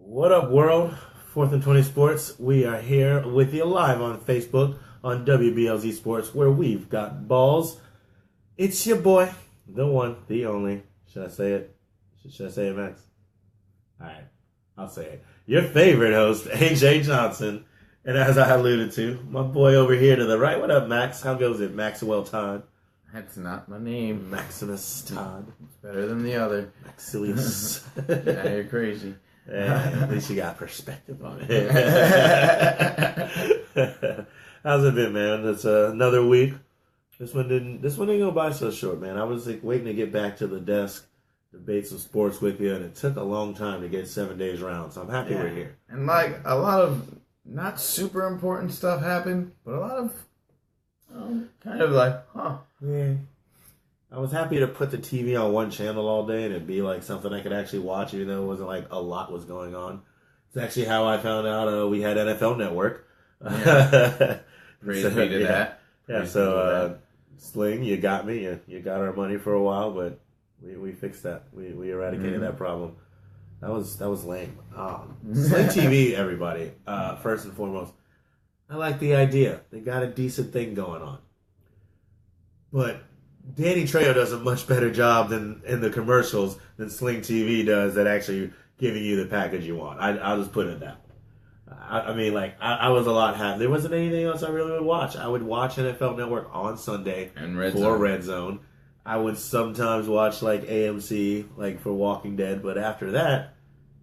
What up, world? 4th&20 Sports. We are here with you live on Facebook on WBLZ Sports, where we've got balls. It's your boy, the one, the only. Should I say it? Should I say it, Max? All right, I'll say it. Your favorite host, AJ Johnson. And as I alluded to, my boy over here to the right. What up, Max? How goes it? Maxwell Todd. That's not my name. Maximus Todd. It's better than the other. Maxilius. Now you're crazy. Yeah, at least you got perspective on it. How's it been, man? It's another week. This one didn't go by so short, man. I was waiting to get back to the desk, debate some sports with you, and it took a long time to get 7 days around. So I'm happy we're here. And a lot of not super important stuff happened, but a lot of kind of Yeah. I was happy to put the TV on one channel all day and it'd be like something I could actually watch, even though it wasn't like a lot was going on. It's actually how I found out we had NFL Network. Yeah. Praise be to that. Yeah, so Sling, you got me. You got our money for a while, but we fixed that. We eradicated that problem. That was lame. Sling TV, everybody. First and foremost, I like the idea. They got a decent thing going on. But Danny Trejo does a much better job in the commercials than Sling TV does at actually giving you the package you want. I'll just put it that way. I was a lot happy. There wasn't anything else I really would watch. I would watch NFL Network on Sunday and Red Zone. I would sometimes watch AMC for Walking Dead, but after that,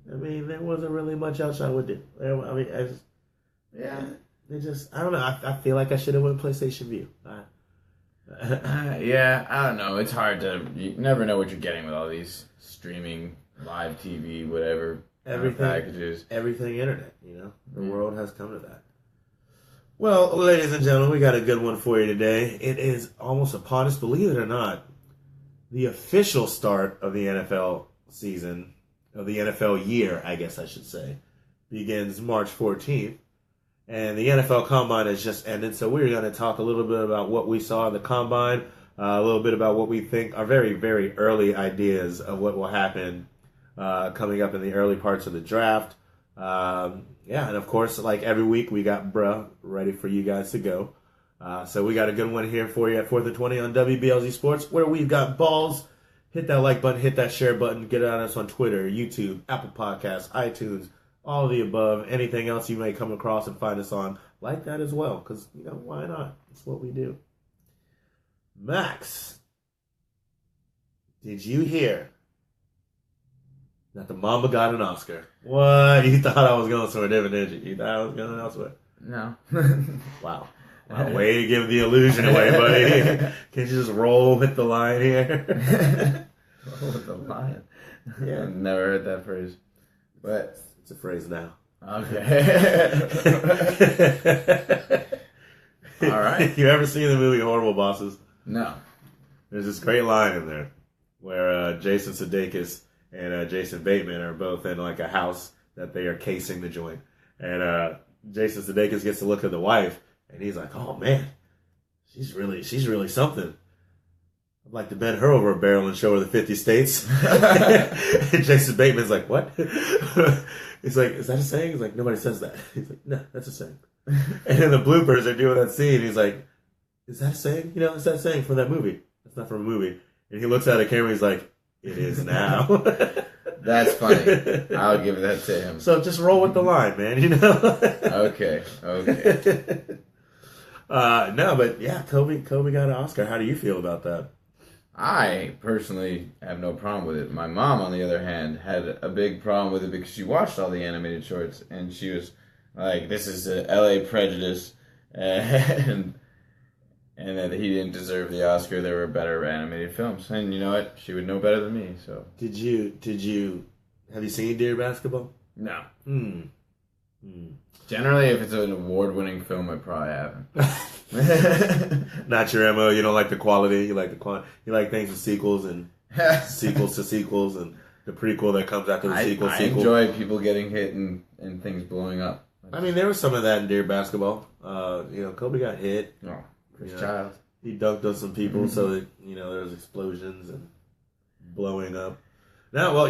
there wasn't really much else I would do. I don't know. I feel like I should have went PlayStation View. Yeah, I don't know. It's hard you never know what you're getting with all these streaming, live TV, whatever packages. Everything internet, The world has come to that. Well, ladies and gentlemen, we got a good one for you today. It is almost upon us, believe it or not, the official start of the NFL season, of the NFL year, I guess I should say, begins March 14th. And the NFL Combine has just ended, so we're going to talk a little bit about what we saw in the Combine, a little bit about what we think are very, very early ideas of what will happen coming up in the early parts of the draft. And of course, like every week, we got Bruh ready for you guys to go. So we got a good one here for you at 4th&20 on WBLZ Sports, where we've got balls. Hit that like button, hit that share button, get on us on Twitter, YouTube, Apple Podcasts, iTunes, all of the above. Anything else you may come across and find us on, like that as well, because, why not? It's what we do. Max, did you hear that the Mamba got an Oscar? What? You thought I was going somewhere different, did you? You thought I was going elsewhere? No. Wow. Way to give the illusion away, buddy. Can't you just roll with the line here? Roll with the line? Yeah. I've never heard that phrase. But it's a phrase now. Okay. All right. You ever seen the movie Horrible Bosses? No. There's this great line in there where Jason Sudeikis and Jason Bateman are both in a house that they are casing the joint. And Jason Sudeikis gets to look at the wife, and he's like, "Oh man, she's really something. I'd like to bend her over a barrel and show her the 50 states." And Jason Bateman's like, "What?" He's like, "Is that a saying?" He's like, "Nobody says that." He's like, "No, that's a saying." And in the bloopers, they're doing that scene. He's like, "Is that a saying? Is that a saying from that movie? That's not from a movie." And he looks at the camera. He's like, "It is now." That's funny. I'll give that to him. So just roll with the line, man. Okay. No, but yeah, Kobe got an Oscar. How do you feel about that? I personally have no problem with it. My mom, on the other hand, had a big problem with it because she watched all the animated shorts and she was like, "This is a LA prejudice," and that he didn't deserve the Oscar. There were better animated films, and you know what? She would know better than me. So have you seen Dear Basketball? No. Generally, if it's an award-winning film, I probably haven't. Not your MO. You don't like the quality. You like you like things with sequels and sequels to sequels and the prequel that comes after the sequel. I enjoy people getting hit and things blowing up. There was some of that in Dear Basketball. Kobe got hit. Oh, Chris Child. He dunked on some people, so that there was explosions and blowing up. Now, well,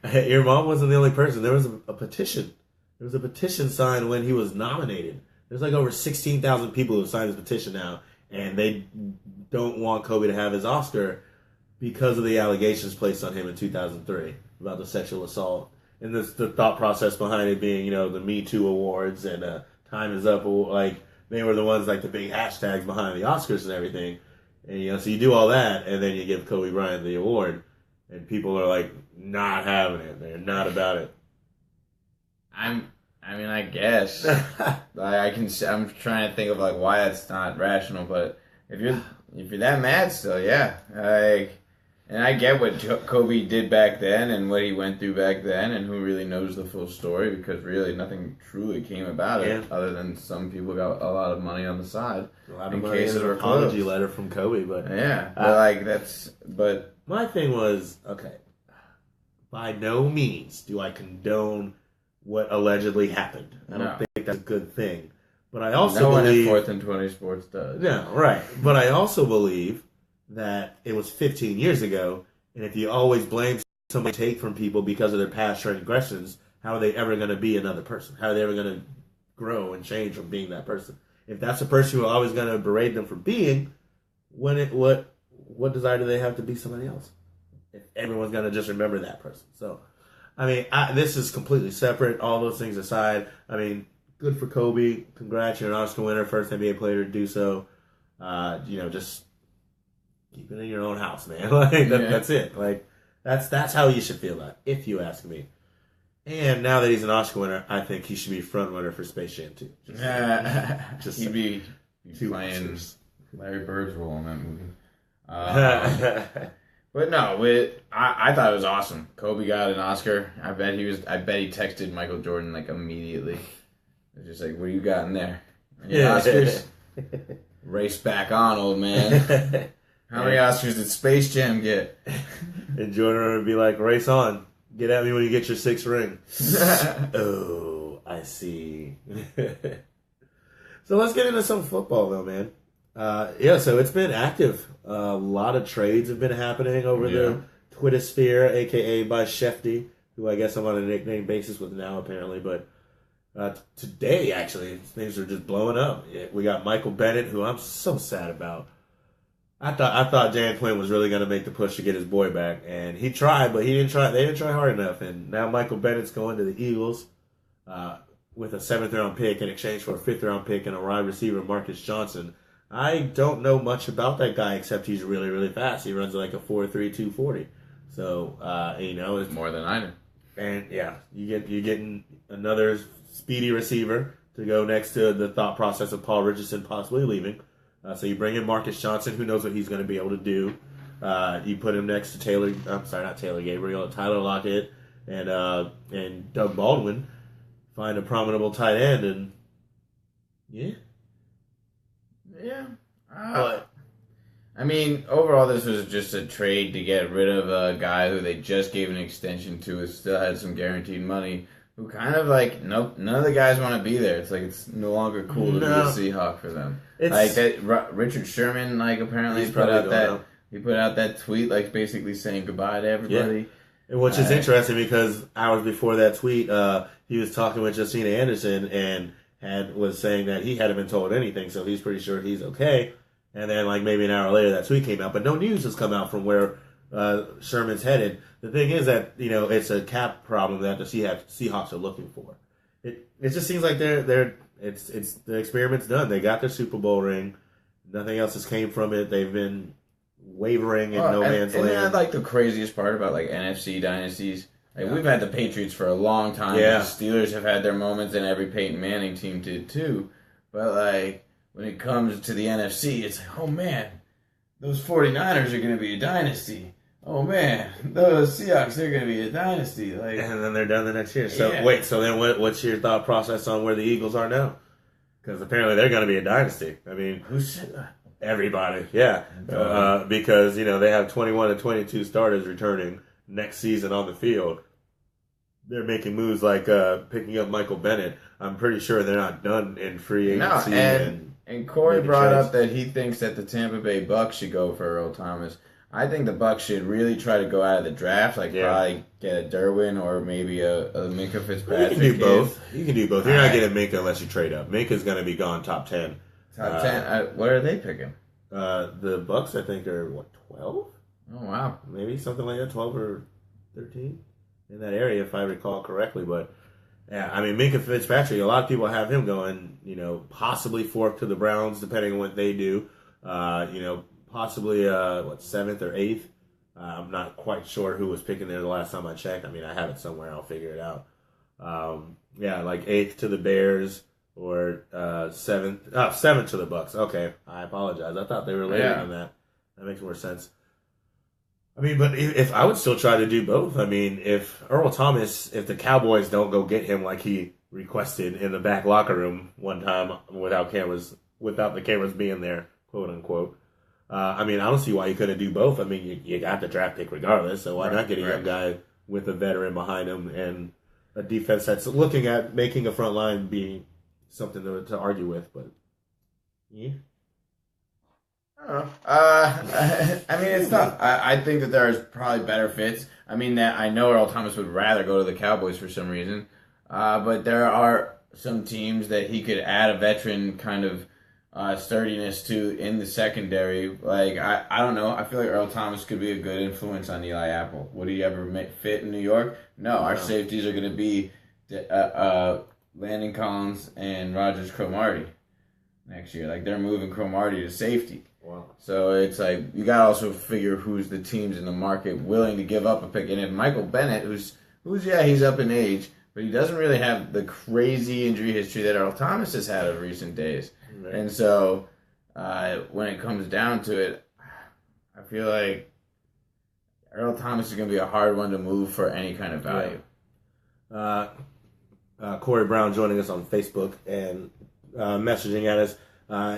Your mom wasn't the only person. There was a petition. There was a petition signed when he was nominated. There's like over 16,000 people who signed this petition now, and they don't want Kobe to have his Oscar because of the allegations placed on him in 2003 about the sexual assault. And the thought process behind it being, the Me Too awards and Time Is Up, like they were the ones like the big hashtags behind the Oscars and everything. And so you do all that, and then you give Kobe Bryant the award, and people are like not having it. They're not about it. I guess I'm trying to think of like why that's not rational, but if you're that mad still, yeah, and I get what Kobe did back then and what he went through back then, and who really knows the full story, because really nothing truly came about it other than some people got a lot of money on the side. A lot of money, an apology letter from Kobe, but but my thing was, okay, by no means do I condone what allegedly happened. I don't think that's a good thing. But I also believe... No one in 4th&20 Sports does. No, right. But I also believe that it was 15 years ago, and if you always blame somebody take from people because of their past transgressions, how are they ever going to be another person? How are they ever going to grow and change from being that person? If that's the person you're always going to berate them for being, what desire do they have to be somebody else? If everyone's going to just remember that person. So, this is completely separate. All those things aside, good for Kobe. Congrats, you're an Oscar winner, first NBA player to do so. Just keep it in your own house, man. That's it. That's how you should feel about it, if you ask me. And now that he's an Oscar winner, I think he should be front runner for Space Jam 2. He'd be playing Oscars. Larry Bird's role in that movie. But no, I thought it was awesome. Kobe got an Oscar. I bet he texted Michael Jordan immediately. It's just like, what do you got in there? Any Oscars? Race back on, old man. How many Oscars did Space Jam get? And Jordan would be like, race on. Get at me when you get your 6th ring. Oh, I see. So let's get into some football, though, man. So it's been active. A lot of trades have been happening over the Twitter sphere, a.k.a. by Shefty, who I guess I'm on a nickname basis with now, apparently. But today, actually, things are just blowing up. We got Michael Bennett, who I'm so sad about. I thought Dan Quinn was really going to make the push to get his boy back, and he tried, but he didn't try. They didn't try hard enough, and now Michael Bennett's going to the Eagles with a 7th-round pick in exchange for a 5th-round pick and a wide receiver, Marcus Johnson. I don't know much about that guy except he's really, really fast. He runs like a 4.3 240. So it's more than I do. And you're getting another speedy receiver to go next to the thought process of Paul Richardson possibly leaving. So you bring in Marcus Johnson, who knows what he's going to be able to do. You put him next to Tyler Lockett and Doug Baldwin. Find a prominent tight end, and overall, this was just a trade to get rid of a guy who they just gave an extension to, who still had some guaranteed money, who kind of nope, none of the guys want to be there. It's like it's no longer cool to be a Seahawk for them. Richard Sherman, apparently put out that tweet, basically saying goodbye to everybody. Yeah. Which is interesting because hours before that tweet, he was talking with Justina Anderson and was saying that he hadn't been told anything, so he's pretty sure he's okay. And then, maybe an hour later, that tweet came out, but no news has come out from where Sherman's headed. The thing is that it's a cap problem that the Seahawks are looking for. It just seems like it's the experiment's done. They got their Super Bowl ring. Nothing else has came from it. They've been wavering in no man's land. And that's the craziest part about NFC dynasties. We've had the Patriots for a long time. Yeah. The Steelers have had their moments, and every Peyton Manning team did too. But when it comes to the NFC, it's oh man, those 49ers are going to be a dynasty. Oh man, those Seahawks, they're going to be a dynasty. And then they're done the next year. So wait, so then what's your thought process on where the Eagles are now? Because apparently they're going to be a dynasty. Who said that? Everybody, yeah. Because they have 21 to 22 starters returning next season on the field. They're making moves like picking up Michael Bennett. I'm pretty sure they're not done in free agency. No, and Corey brought up that he thinks that the Tampa Bay Bucks should go for Earl Thomas. I think the Bucks should really try to go out of the draft, probably get a Derwin or maybe a Minka Fitzpatrick. You can do both. You can do both. You're not getting Minka unless you trade up. Minka's going to be gone top 10. Top 10? What are they picking? The Bucks, I think, are, 12? Oh, wow. Maybe something like that, 12 or 13 in that area, if I recall correctly. But, yeah, I mean, Minka Fitzpatrick, a lot of people have him going, possibly fourth to the Browns, depending on what they do. Possibly, 7th or 8th. I'm not quite sure who was picking there the last time I checked. I mean, I have it somewhere. I'll figure it out. 8th to the Bears or 7th to the Bucks. Okay, I apologize. I thought they were later than that. That makes more sense. I mean, but if I would still try to do both. I mean, if if the Cowboys don't go get him like he requested in the back locker room one time without the cameras being there, quote unquote. I don't see why you couldn't do both. I mean, you got the draft pick regardless, so why not get a young guy with a veteran behind him and a defense that's looking at making a front line be something to argue with? But yeah. It's tough. I think that there's probably better fits. I know Earl Thomas would rather go to the Cowboys for some reason, but there are some teams that he could add a veteran kind of sturdiness to in the secondary. I don't know. I feel like Earl Thomas could be a good influence on Eli Apple. Would he ever fit in New York? No. Our safeties are going to be Landon Collins and Rogers Cromartie next year. They're moving Cromartie to safety. Wow. So it's you got to also figure who's the teams in the market willing to give up a pick. And if Michael Bennett, who's he's up in age, but he doesn't really have the crazy injury history that Earl Thomas has had of recent days. Right. And so when it comes down to it, I feel like Earl Thomas is going to be a hard one to move for any kind of value. Yeah. Corey Brown joining us on Facebook and messaging at us.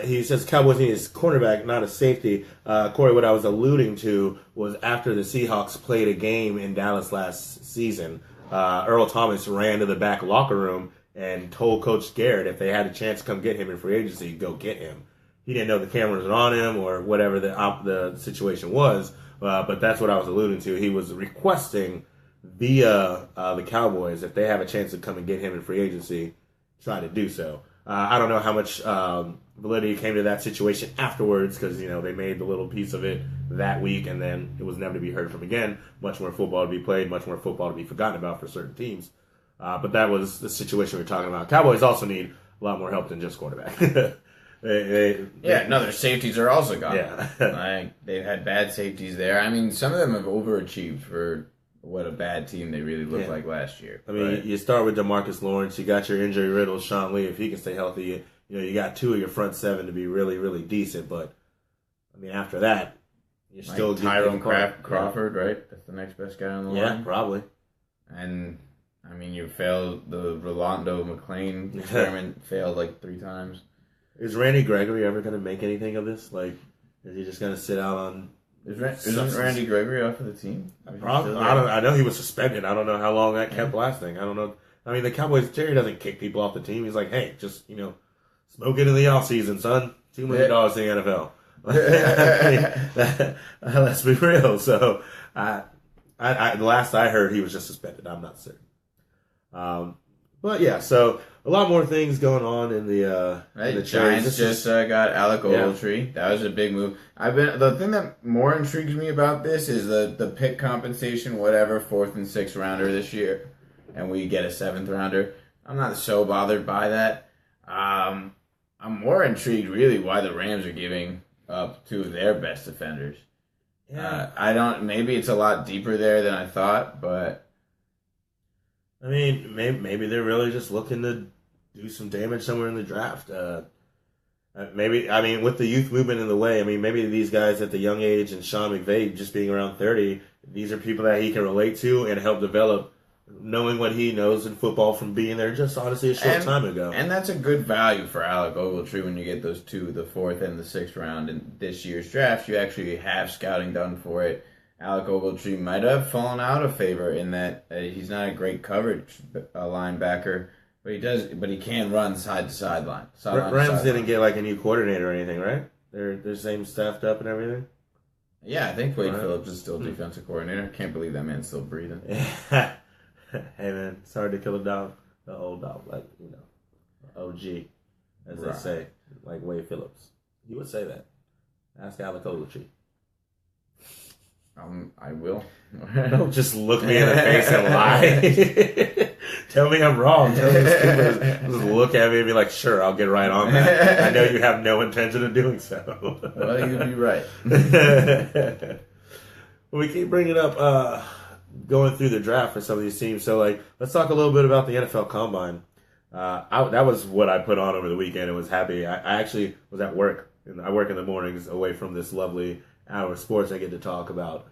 He says Cowboys need his cornerback, not a safety. Corey, what I was alluding to was after the Seahawks played a game in Dallas last season, Earl Thomas ran to the back locker room and told Coach Garrett if they had a chance to come get him in free agency, go get him. He didn't know the cameras were on him or whatever the situation was, but that's what I was alluding to. He was requesting via the Cowboys, if they have a chance to come and get him in free agency, try to do so. I don't know how much validity came to that situation afterwards because, they made the little piece of it that week and then it was never to be heard from again. Much more football to be played, much more football to be forgotten about for certain teams. But that was the situation we were talking about. Cowboys also need a lot more help than just quarterback. Their safeties are also gone. Yeah. They've had bad safeties there. Some of them have overachieved for what a bad team they really looked like last year. You start with DeMarcus Lawrence. You got your injury riddled Sean Lee. If he can stay healthy, you got two of your front seven to be really, really decent. But, after that, you're still Tyrone Crawford, right? That's the next best guy on the line. Yeah, probably. And, you failed the Rolando McClain experiment, failed 3 times. Is Randy Gregory ever going to make anything of this? Is he just going to sit out on... Isn't Randy Gregory off of the team? I know he was suspended. I don't know how long that kept lasting. I don't know. The Cowboys, Jerry doesn't kick people off the team. He's like, hey, just, smoke it in the offseason, son. $2 million in the NFL. Let's be real. So, the last I heard, he was just suspended. I'm not certain. But yeah, so a lot more things going on in the Giants just got Alec Ogletree. That was a big move. The thing that more intrigues me about this is the pick compensation, whatever, 4th and 6th rounder this year, and we get a 7th rounder. I'm not so bothered by that. I'm more intrigued really why the Rams are giving up 2 of their best defenders. Yeah. Maybe it's a lot deeper there than I thought, but. Maybe they're really just looking to do some damage somewhere in the draft. With the youth movement in the way, maybe these guys at the young age and Sean McVay just being around 30, these are people that he can relate to and help develop, knowing what he knows in football from being there just honestly a short time ago. And that's a good value for Alec Ogletree when you get those 2, the 4th and the 6th round in this year's draft. You actually have scouting done for it. Alec Ogletree might have fallen out of favor in that he's not a great coverage linebacker, but he can run side to sideline. Rams didn't get a new coordinator or anything, right? They're same staffed up and everything. Yeah, I think Wade Phillips is still defensive coordinator. I can't believe that man's still breathing. Hey man, it's hard to kill a dog, the old dog, like OG, as they say, like Wade Phillips. He would say that. Ask Alec Ogletree. I will. Don't just look me in the face and lie. Tell me I'm wrong. Tell me it's stupid. Just look at me and be like, sure, I'll get right on that. I know you have no intention of doing so. Well, you'd be right. Well, we keep bringing up going through the draft for some of these teams. So, let's talk a little bit about the NFL Combine. That was what I put on over the weekend and was happy. I actually was at work, and I work in the mornings away from this lovely hour of sports I get to talk about.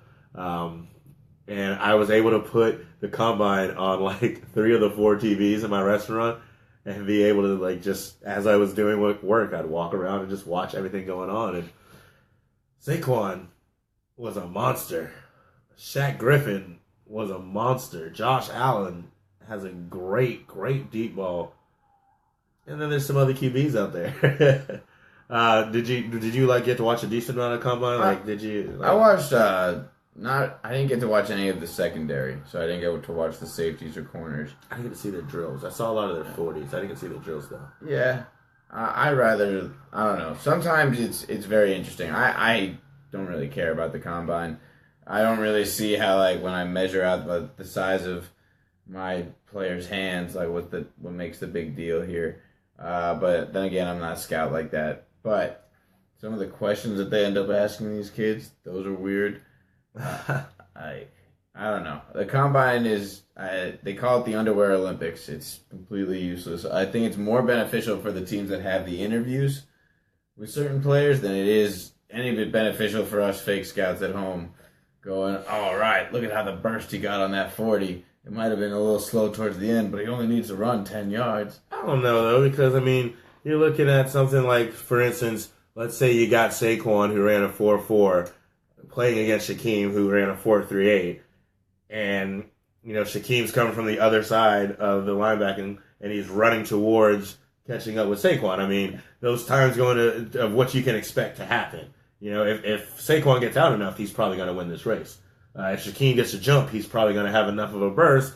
And I was able to put the Combine on 3 of the 4 TVs in my restaurant and be able to just as I was doing work, I'd walk around and just watch everything going on. And Saquon was a monster. Shaq Griffin was a monster. Josh Allen has a great deep ball. And then there's some other QBs out there. Did you get to watch a decent amount of Combine? Did you? I watched. I didn't get to watch any of the secondary, so I didn't get to watch the safeties or corners. I didn't get to see their drills. I saw a lot of their 40s. I didn't get to see their drills though. Yeah, I don't know. Sometimes it's very interesting. I don't really care about the Combine. I don't really see how when I measure out the size of my players' hands, what makes the big deal here. But then again, I'm not a scout like that. Some of the questions that they end up asking these kids, those are weird. I don't know. The Combine is, they call it the Underwear Olympics. It's completely useless. I think it's more beneficial for the teams that have the interviews with certain players than it is any bit beneficial for us fake scouts at home going, all right, look at how the burst he got on that 40. It might have been a little slow towards the end, but he only needs to run 10 yards. I don't know, though, because, you're looking at something like, for instance, let's say you got Saquon, who ran a 4.4, playing against Shaquem, who ran a 4.38, and, Shaquem's coming from the other side of the linebacker, and he's running towards catching up with Saquon. Those times of what you can expect to happen. If Saquon gets out enough, he's probably going to win this race. If Shaquem gets a jump, he's probably going to have enough of a burst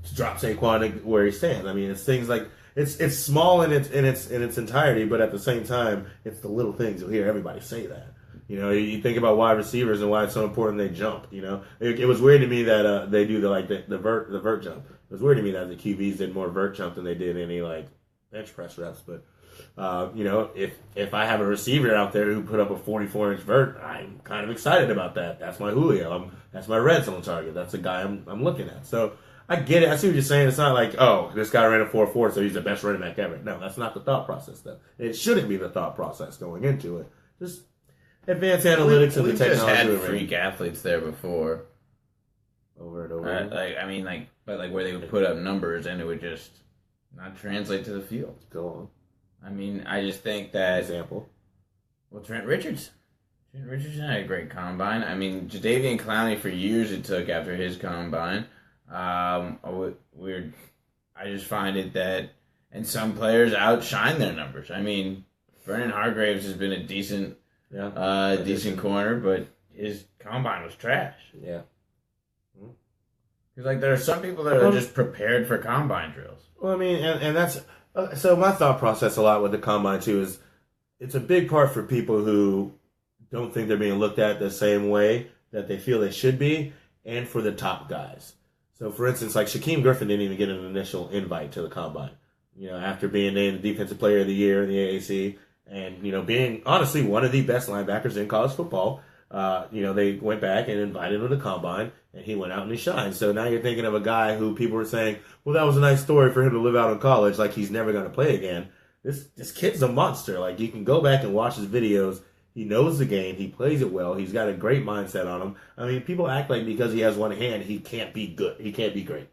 to drop Saquon where he stands. It's things like it's small in its entirety, but at the same time, it's the little things. You'll hear everybody say that. You think about wide receivers and why it's so important they jump. It was weird to me that they do the vert jump. It was weird to me that the QBs did more vert jump than they did any bench press reps. But if I have a receiver out there who put up a 44-inch vert, I'm kind of excited about that. That's my Julio. That's my red zone target. That's the guy I'm looking at. So I get it. I see what you're saying. It's not this guy ran a 4.4, so he's the best running back ever. No, that's not the thought process, though. It shouldn't be the thought process going into it. Just advanced analytics of the technology. We've just had freak athletes there before. Over and over. But where they would put up numbers and it would just not translate to the field. Go on. I just think that... Example? Well, Trent Richardson had a great Combine. Jadeveon Clowney, for years it took after his Combine. I just find it that... And some players outshine their numbers. Vernon Hargraves has been a decent corner, but his Combine was trash. Yeah. Because there are some people that are just prepared for Combine drills. Well, and that's... So my thought process a lot with the Combine, too, is it's a big part for people who don't think they're being looked at the same way that they feel they should be, and for the top guys. So, for instance, Shaquem Griffin didn't even get an initial invite to the Combine. After being named the Defensive Player of the Year in the AAC, and, being, honestly, one of the best linebackers in college football, they went back and invited him to the Combine, and he went out and he shined. So now you're thinking of a guy who people were saying, well, that was a nice story for him to live out in college, he's never going to play again. This kid's a monster. You can go back and watch his videos. He knows the game. He plays it well. He's got a great mindset on him. People act like because he has one hand, he can't be good. He can't be great,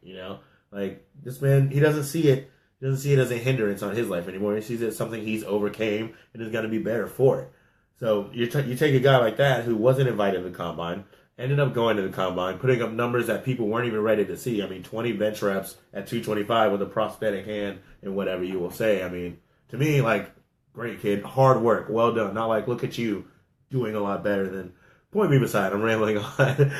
this man, he doesn't see it. He doesn't see it as a hindrance on his life anymore. He sees it as something he's overcame and is going to be better for it. So you take a guy like that who wasn't invited to the Combine, ended up going to the Combine, putting up numbers that people weren't even ready to see. 20 bench reps at 225 with a prosthetic hand and whatever you will say. To me, great kid, hard work, well done. Not look at you doing a lot better than point me beside. I'm rambling on.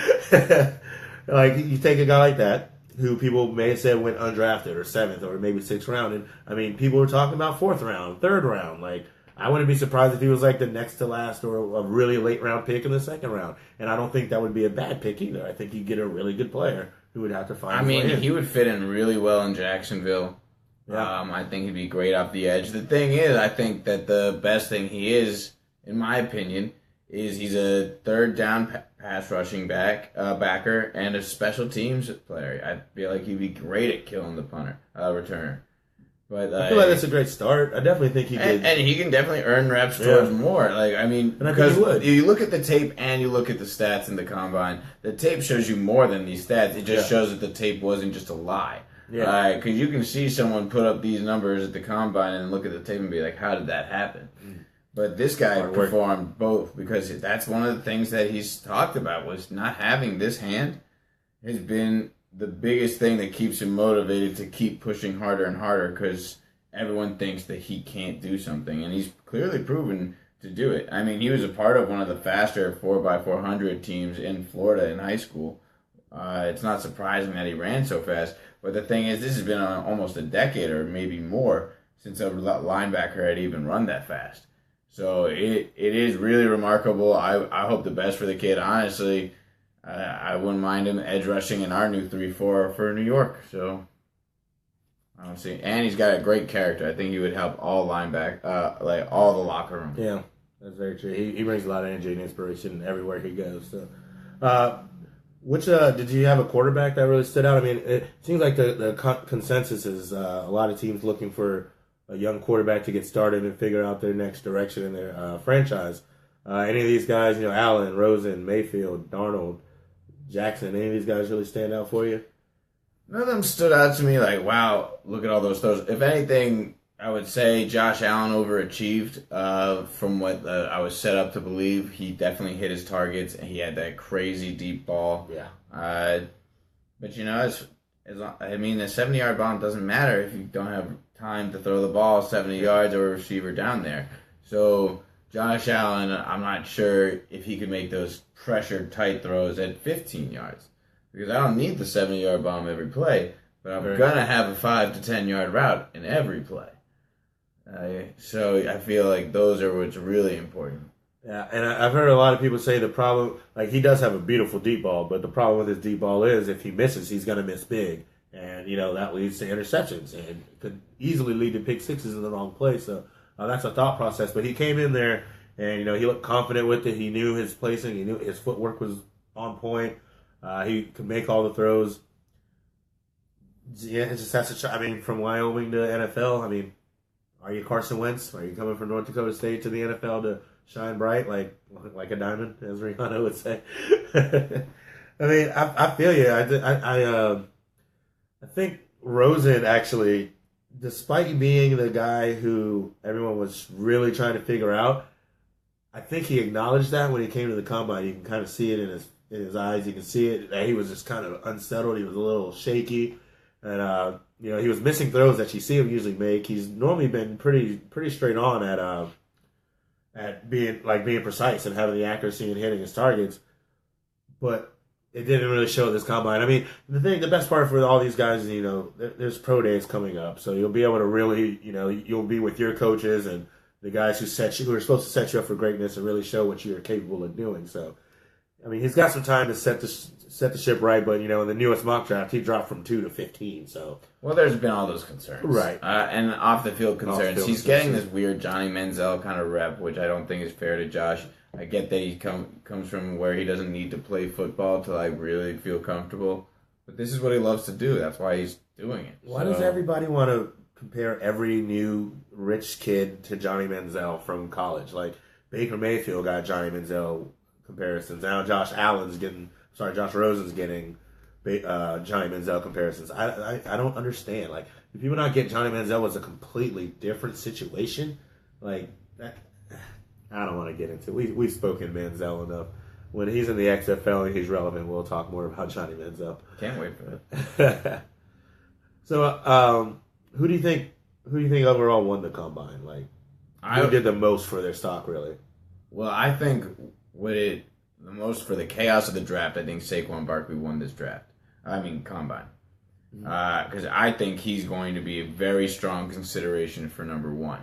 Like, you take a guy like that, who people may have said went undrafted or 7th or maybe 6th round. And, I mean, people were talking about 4th round, 3rd round. Like, I wouldn't be surprised if he was like the next to last or a really late round pick in the 2nd round. And I don't think that would be a bad pick either. I think you'd get a really good player who would have to find. I mean, he would fit in really well in Jacksonville. Yeah. I think he'd be great off the edge. The thing is, I think that the best thing he is, in my opinion, is he's a third down pass rushing backer and a special teams player. I feel like he'd be great at killing the returner. But I feel like that's a great start. I definitely think he could. And he can definitely earn reps towards more. Like, I mean, and I because think he would. you look at the tape and you look at the stats in the combine, the tape shows you more than these stats. It just shows that the tape wasn't just a lie. Yeah. Because you can see someone put up these numbers at the combine and look at the tape and be like, how did that happen? But this guy performed both, because that's one of the things that he's talked about, was not having this hand has been the biggest thing that keeps him motivated to keep pushing harder and harder, because everyone thinks that he can't do something, and he's clearly proven to do it. I mean, he was a part of one of the faster 4x400 teams in Florida in high school. It's not surprising that he ran so fast, but the thing is, this has been almost a decade or maybe more since a linebacker had even run that fast. So it is really remarkable. I hope the best for the kid. Honestly, I wouldn't mind him edge rushing in our new 3-4 for New York. So I don't see. And he's got a great character. I think he would help all like all the locker room. Yeah, that's very true. He brings a lot of energy and inspiration everywhere he goes. So, did you have a quarterback that really stood out? I mean, it seems like the consensus is a lot of teams looking for a young quarterback to get started and figure out their next direction in their franchise. Any of these guys, Allen, Rosen, Mayfield, Darnold, Jackson, any of these guys really stand out for you? None of them stood out to me like, wow, look at all those throws. If anything, I would say Josh Allen overachieved from what I was set up to believe. He definitely hit his targets, and he had that crazy deep ball. Yeah. But, the 70-yard bomb doesn't matter if you don't have time to throw the ball 70 yards or a receiver down there. So Josh Allen, I'm not sure if he could make those pressured tight throws at 15 yards, because I don't need the 70-yard bomb every play, but I'm going to have a 5 to 10-yard route in every play. So I feel like those are what's really important. Yeah, and I've heard a lot of people say the problem, like, he does have a beautiful deep ball, but the problem with his deep ball is if he misses, he's going to miss big. And, that leads to interceptions and could easily lead to pick sixes in the wrong place. So that's a thought process. But he came in there and, he looked confident with it. He knew his placing. He knew his footwork was on point. He could make all the throws. Yeah, it just has to from Wyoming to NFL, are you Carson Wentz? Are you coming from North Dakota State to the NFL to shine bright like a diamond, as Rihanna would say? I feel you. I think Rosen actually, despite being the guy who everyone was really trying to figure out, I think he acknowledged that when he came to the combine. You can kind of see it in his eyes. You can see it that he was just kind of unsettled. He was a little shaky, and he was missing throws that you see him usually make. He's normally been pretty straight on at being precise and having the accuracy and hitting his targets, but it didn't really show this combine. The best part for all these guys is, there's pro days coming up. So you'll be able to really, you'll be with your coaches and the guys who are supposed to set you up for greatness and really show what you're capable of doing. So, he's got some time to set the ship right, but, in the newest mock draft, he dropped from 2 to 15. So, well, there's been all those concerns. Right. And off-the-field concerns. He's getting this weird Johnny Manziel kind of rep, which I don't think is fair to Josh. I get that he comes from where he doesn't need to play football to really feel comfortable, but this is what he loves to do. That's why he's doing it. Why does everybody want to compare every new rich kid to Johnny Manziel from college? Like Baker Mayfield got Johnny Manziel comparisons. Now Josh Rosen's getting Johnny Manziel comparisons. I don't understand. Like, do people not get Johnny Manziel was a completely different situation? Like that. I don't want to get into it. We've spoken Manziel enough. When he's in the XFL and he's relevant, we'll talk more about Johnny Manziel. Can't wait for it. So, who do you think overall won the combine? Like, who did the most for their stock, really? Well, I think what it for the chaos of the draft, I think Saquon Barkley won this combine. Because I think he's going to be a very strong consideration for number one.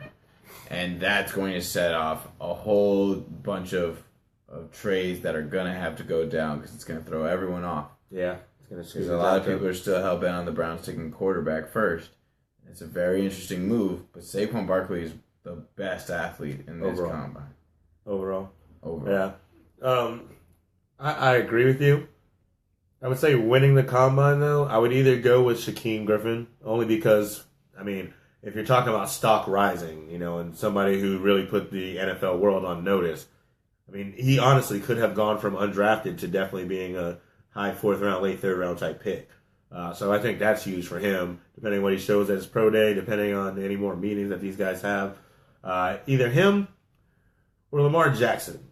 And that's going to set off a whole bunch of trades that are going to have to go down because it's going to throw everyone off. Yeah. Because a lot of people are still hell-bent on the Browns taking quarterback first. It's a very interesting move, but Saquon Barkley is the best athlete in this combine. Overall. Yeah. I agree with you. I would say winning the combine, though, I would either go with Shaquem Griffin, only because, I mean, if you're talking about stock rising, and somebody who really put the NFL world on notice, I mean, he honestly could have gone from undrafted to definitely being a high 4th round, late 3rd round type pick. So I think that's huge for him, depending on what he shows at his pro day, depending on any more meetings that these guys have. Either him or Lamar Jackson.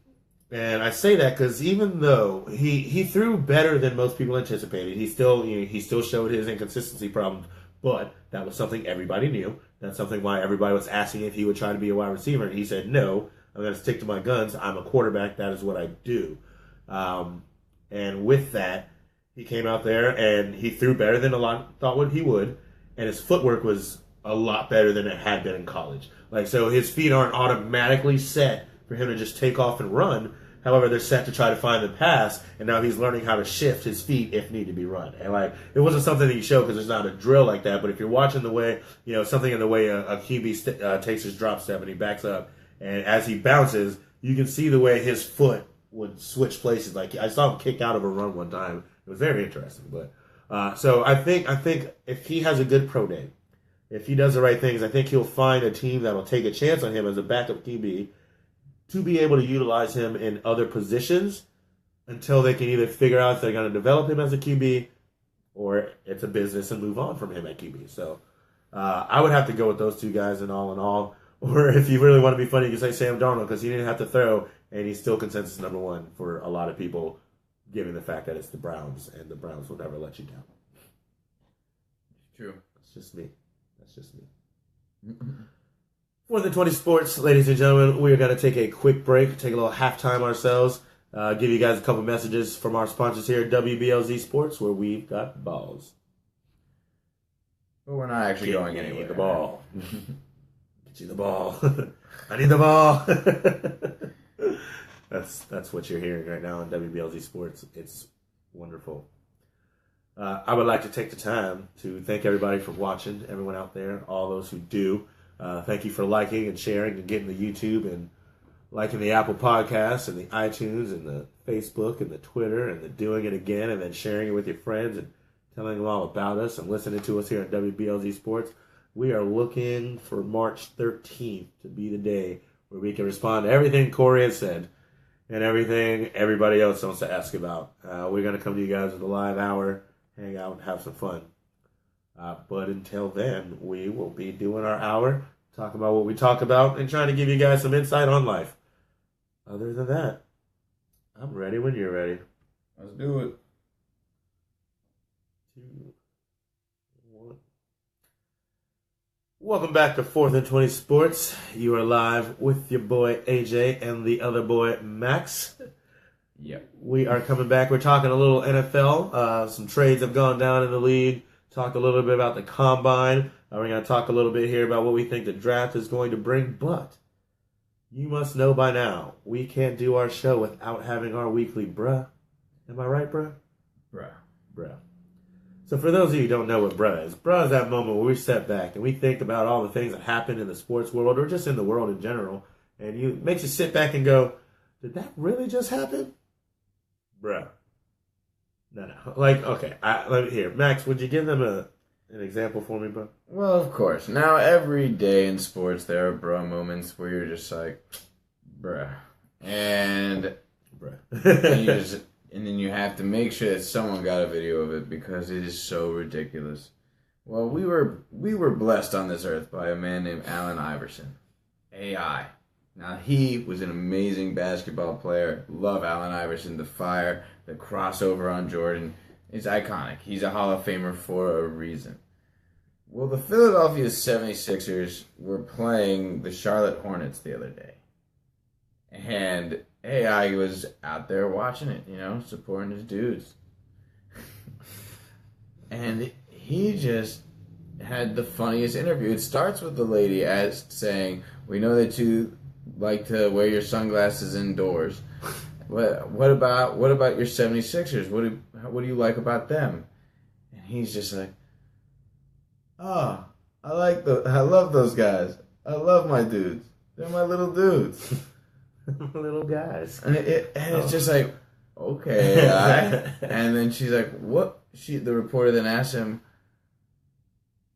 And I say that because even though he threw better than most people anticipated, he still showed his inconsistency problems. But that was something everybody knew. That's something why everybody was asking if he would try to be a wide receiver. And he said, no, I'm going to stick to my guns. I'm a quarterback. That is what I do. And with that, he came out there and he threw better than a lot thought he would. And his footwork was a lot better than it had been in college. So his feet aren't automatically set for him to just take off and run. However, they're set to try to find the pass, and now he's learning how to shift his feet if need to be run. And it wasn't something that you show because there's not a drill like that. But if you're watching the way, something in the way a QB takes his drop step and he backs up, and as he bounces, you can see the way his foot would switch places. I saw him kick out of a run one time. It was very interesting. But so I think if he has a good pro day, if he does the right things, I think he'll find a team that'll take a chance on him as a backup QB to be able to utilize him in other positions until they can either figure out if they're going to develop him as a QB or it's a business and move on from him at QB. So I would have to go with those two guys in all. Or if you really want to be funny, you can say Sam Darnold because he didn't have to throw and he's still consensus number one for a lot of people, given the fact that it's the Browns and the Browns will never let you down. True. That's just me. 4th and 20 Sports, ladies and gentlemen, we are going to take a quick break, take a little halftime ourselves, give you guys a couple messages from our sponsors here at WBLZ Sports, where we've got balls. But we're not actually going anywhere. Get the ball. Get you the ball. I need the ball. That's what you're hearing right now on WBLZ Sports. It's wonderful. I would like to take the time to thank everybody for watching, everyone out there, all those who do. Thank you for liking and sharing and getting the YouTube and liking the Apple Podcasts and the iTunes and the Facebook and the Twitter and the doing it again and then sharing it with your friends and telling them all about us and listening to us here at WBLZ Sports. We are looking for March 13th to be the day where we can respond to everything Corey has said and everything everybody else wants to ask about. We're going to come to you guys with a live hour, hang out, and have some fun. But until then, we will be doing our hour, talk about what we talk about, and trying to give you guys some insight on life. Other than that, I'm ready when you're ready. Let's do it. 2, 1. Welcome back to 4th and 20 Sports. You are live with your boy AJ and the other boy Max. Yep. We are coming back. We're talking a little NFL. Some trades have gone down in the league. Talked a little bit about the combine. We're going to talk a little bit here about what we think the draft is going to bring. But you must know by now, we can't do our show without having our weekly bruh. Am I right, bruh? Bruh. So for those of you who don't know what bruh is that moment where we step back and we think about all the things that happen in the sports world or just in the world in general. And it makes you sit back and go, did that really just happen? Bruh. No. Okay. Here, Max, would you give them an example for me, bro? Well, of course. Now, every day in sports, there are bruh moments where you're just like, bruh. And then you have to make sure that someone got a video of it because it is so ridiculous. Well, we were blessed on this earth by a man named Allen Iverson. AI. Now, he was an amazing basketball player. Love Allen Iverson. The fire, the crossover on Jordan. It's iconic. He's a Hall of Famer for a reason. Well, the Philadelphia 76ers were playing the Charlotte Hornets the other day. And AI was out there watching it, supporting his dudes. And he just had the funniest interview. It starts with the lady as saying, "We know that you like to wear your sunglasses indoors. What about your 76ers? What do you like about them?" And he's just like, "Oh, I love those guys. I love my dudes. They're my little dudes." Little guys. And it's just like, okay, and then she's like, "What?" The reporter then asked him,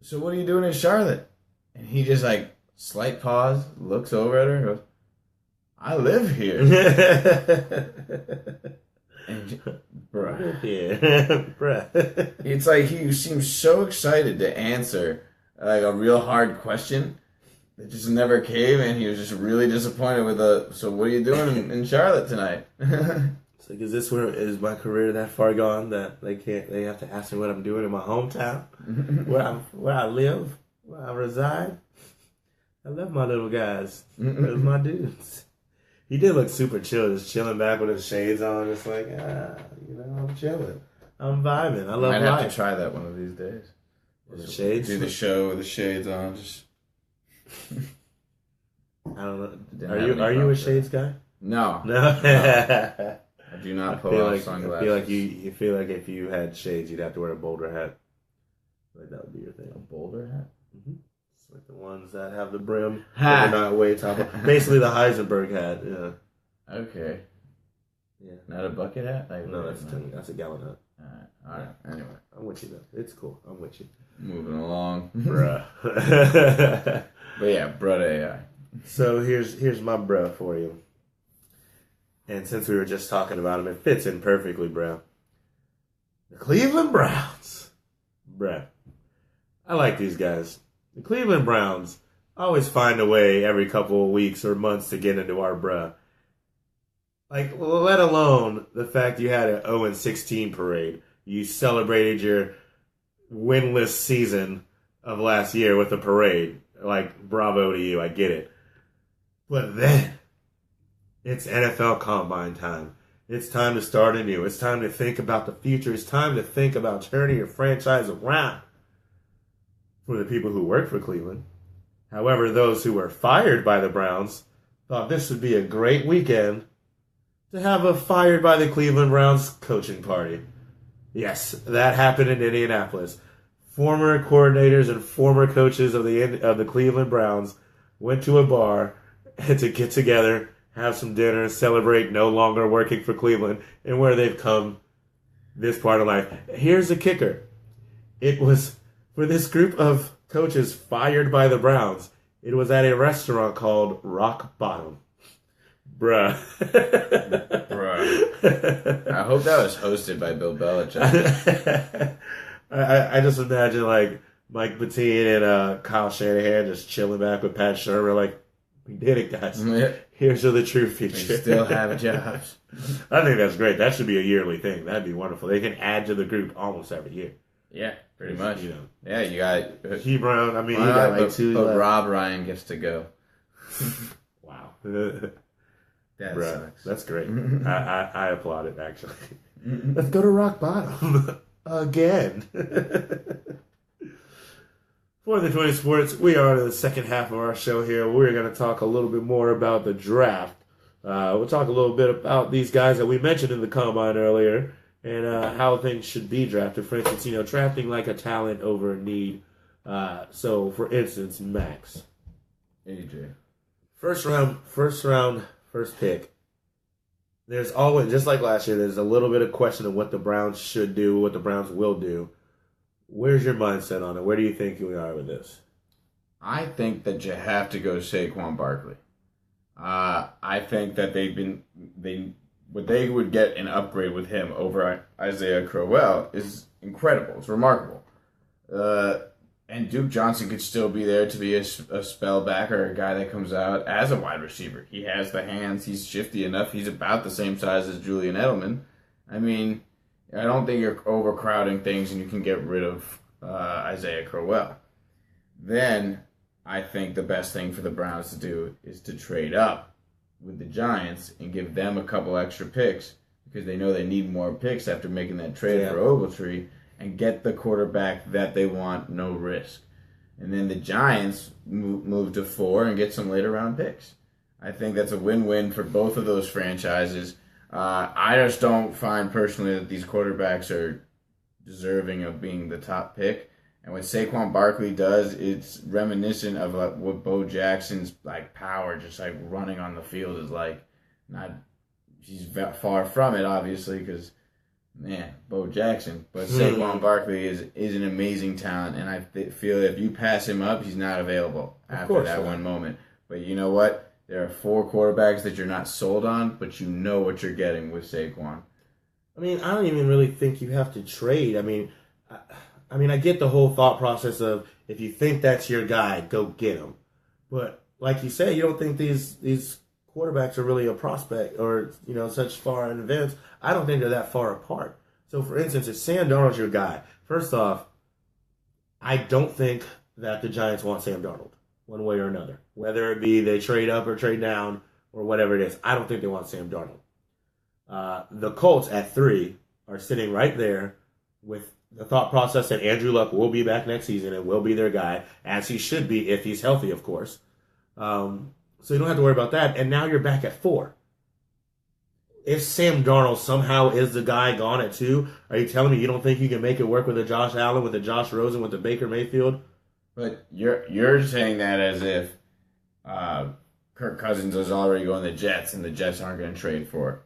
"So what are you doing in Charlotte?" And he just like, slight pause, looks over at her and goes, "I live here." And bruh. It's like he seems so excited to answer like a real hard question that just never came, and he was just really disappointed with "So what are you doing in Charlotte tonight?" It's like, is my career that far gone that they have to ask me what I'm doing in my hometown, where I live, where I reside? I love my little guys. Those my dudes. He did look super chill, just chilling back with his shades on, just like, I'm chilling. I'm vibing. I love life. Might have to try that one of these days. With the shades? Do the show with the shades on. Just I don't know. Are you a shades guy? No. No. I do not pull off sunglasses. I feel like you feel like if you had shades, you'd have to wear a bowler hat. Like that would be your thing. A bowler hat? Mm-hmm. It's like the ones that have the brim, but they're not way top. Basically, the Heisenberg hat. Yeah. Okay. Yeah. Not a bucket hat? No, that's a gallon hat. All right. Anyway, I'm with you though. It's cool. I'm with you. Moving along, bruh. But yeah, bruh AI. So here's my bruh for you. And since we were just talking about him, it fits in perfectly, bro. The Cleveland Browns. Bruh. I like these guys. The Cleveland Browns always find a way every couple of weeks or months to get into our bruh. Like, let alone the fact you had an 0-16 parade. You celebrated your winless season of last year with a parade. Like, bravo to you. I get it. But then, it's NFL Combine time. It's time to start anew. It's time to think about the future. It's time to think about turning your franchise around for the people who work for Cleveland. However, those who were fired by the Browns thought this would be a great weekend to have a fired by the Cleveland Browns coaching party. Yes, that happened in Indianapolis. Former coordinators and former coaches of the Cleveland Browns went to a bar to get together, have some dinner, celebrate no longer working for Cleveland and where they've come this part of life. Here's the kicker. It was for this group of coaches fired by the Browns. It was at a restaurant called Rock Bottom. Bruh. I hope that was hosted by Bill Belichick. I just imagine like Mike Bettine and Kyle Shanahan just chilling back with Pat Shermer like, we did it, guys. Here's to the true future. We still have jobs. I think that's great. That should be a yearly thing. That'd be wonderful. They can add to the group almost every year. Yeah, pretty much. Yeah, you got Hugh Brown. I mean, you got like two. But Rob Ryan gets to go. Wow. That sucks. That's great. I applaud it, actually. Let's go to rock bottom again. For the 20 Sports, we are in the second half of our show here. We're going to talk a little bit more about the draft. We'll talk a little bit about these guys that we mentioned in the Combine earlier and how things should be drafted. For instance, drafting like a talent over a need. So, for instance, Max. AJ. First pick. There's always, just like last year, there's a little bit of question of what the Browns should do, what the Browns will do. Where's your mindset on it? Where do you think we are with this? I think that you have to go Saquon Barkley. I think that what they would get an upgrade with him over Isaiah Crowell is incredible. It's remarkable. And Duke Johnson could still be there to be a spell backer, a guy that comes out as a wide receiver. He has the hands. He's shifty enough. He's about the same size as Julian Edelman. I mean, I don't think you're overcrowding things and you can get rid of Isaiah Crowell. Then I think the best thing for the Browns to do is to trade up with the Giants and give them a couple extra picks because they know they need more picks after making that trade for Ogletree and get the quarterback that they want, no risk. And then the Giants move to 4 and get some later round picks. I think that's a win-win for both of those franchises. I just don't find personally that these quarterbacks are deserving of being the top pick. And what Saquon Barkley does, it's reminiscent of what Bo Jackson's power, just running on the field is like. Not, he's far from it, obviously, because Bo Jackson. But Saquon Barkley is an amazing talent, and I feel that if you pass him up, he's not available after that one moment. But you know what? There are 4 quarterbacks that you're not sold on, but you know what you're getting with Saquon. I mean, I don't even really think you have to trade. I mean, I get the whole thought process of if you think that's your guy, go get him. But like you say, you don't think these quarterbacks are really a prospect or such far in advance. I don't think they're that far apart. So, for instance, if Sam Darnold's your guy, first off, I don't think that the Giants want Sam Darnold one way or another. Whether it be they trade up or trade down or whatever it is, I don't think they want Sam Darnold. The Colts at 3 are sitting right there with the thought process that Andrew Luck will be back next season and will be their guy, as he should be if he's healthy, of course. So you don't have to worry about that. And now you're back at 4. If Sam Darnold somehow is the guy gone at 2, are you telling me you don't think you can make it work with a Josh Allen, with a Josh Rosen, with a Baker Mayfield? But you're saying that as if Kirk Cousins is already going to the Jets and the Jets aren't going to trade for it.